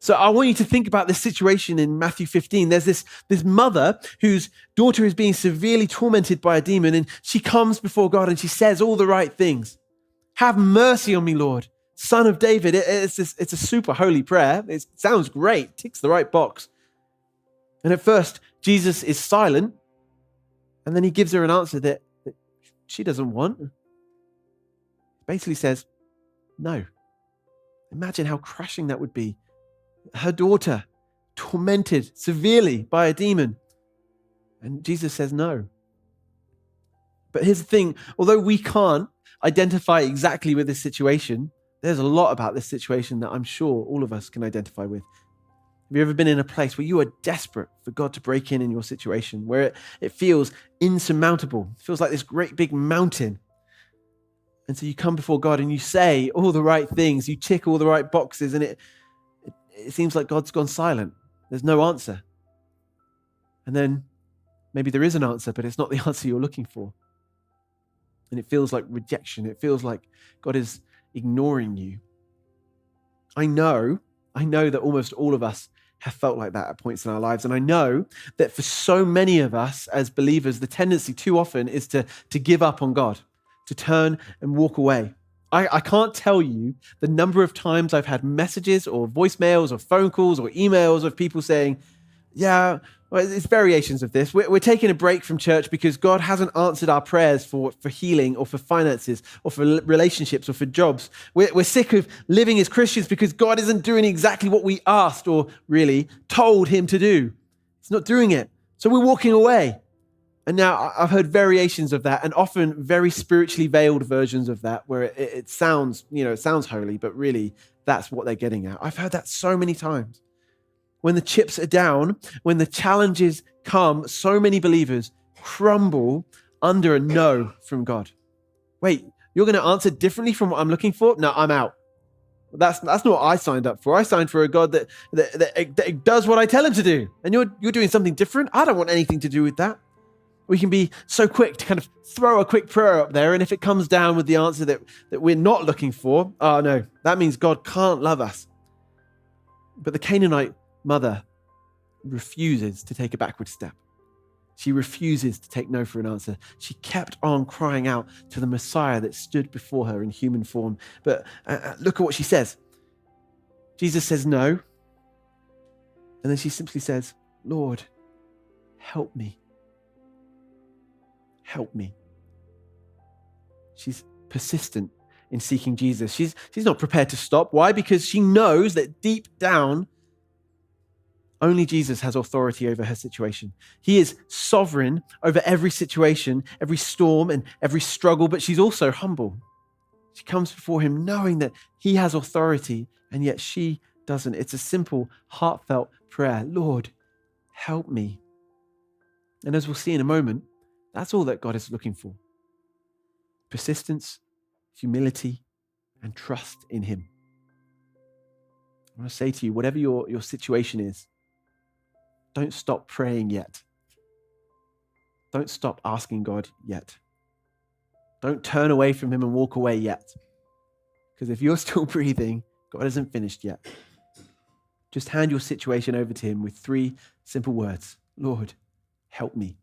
So I want you to think about this situation in Matthew 15. There's this mother whose daughter is being severely tormented by a demon, and she comes before God and she says all the right things. Have mercy on me, Lord, Son of David. It's a super holy prayer. It sounds great, ticks the right box. And at first, Jesus is silent, and then he gives her an answer that she doesn't want. Basically says, no. Imagine how crushing that would be. Her daughter, tormented severely by a demon. And Jesus says no. But here's the thing, although we can't identify exactly with this situation, there's a lot about this situation that I'm sure all of us can identify with. Have you ever been in a place where you are desperate for God to break in your situation, where it feels insurmountable? It feels like this great big mountain. And so you come before God and you say all the right things, you tick all the right boxes, and it seems like God's gone silent. There's no answer. And then maybe there is an answer, but it's not the answer you're looking for. And it feels like rejection. It feels like God is ignoring you. I know that almost all of us have felt like that at points in our lives. And I know that for so many of us as believers, the tendency too often is to give up on God, to turn and walk away. I can't tell you the number of times I've had messages or voicemails or phone calls or emails of people saying, yeah, well, it's variations of this. We're taking a break from church because God hasn't answered our prayers for healing or for finances or for relationships or for jobs. We're sick of living as Christians because God isn't doing exactly what we asked or really told him to do. He's not doing it. So we're walking away. And now I've heard variations of that, and often very spiritually veiled versions of that, where it sounds holy, but really that's what they're getting at. I've heard that so many times. When the chips are down, when the challenges come, so many believers crumble under a no from God. Wait, you're going to answer differently from what I'm looking for? No, I'm out. That's not what I signed up for. I signed for a God that does what I tell him to do. And you're doing something different? I don't want anything to do with that. We can be so quick to kind of throw a quick prayer up there, and if it comes down with the answer that we're not looking for, oh no, that means God can't love us. But the Canaanite mother refuses to take a backward step. She refuses to take no for an answer. She kept on crying out to the Messiah that stood before her in human form. But look at what she says. Jesus says no. And then she simply says, Lord, help me. Help me. She's persistent in seeking Jesus. She's not prepared to stop. Why? Because she knows that deep down, only Jesus has authority over her situation. He is sovereign over every situation, every storm and every struggle, but she's also humble. She comes before him knowing that he has authority, and yet she doesn't. It's a simple, heartfelt prayer. Lord, help me. And as we'll see in a moment, that's all that God is looking for. Persistence, humility, and trust in him. I want to say to you, whatever your situation is, don't stop praying yet. Don't stop asking God yet. Don't turn away from him and walk away yet. Because if you're still breathing, God isn't finished yet. Just hand your situation over to him with 3 simple words. Lord, help me.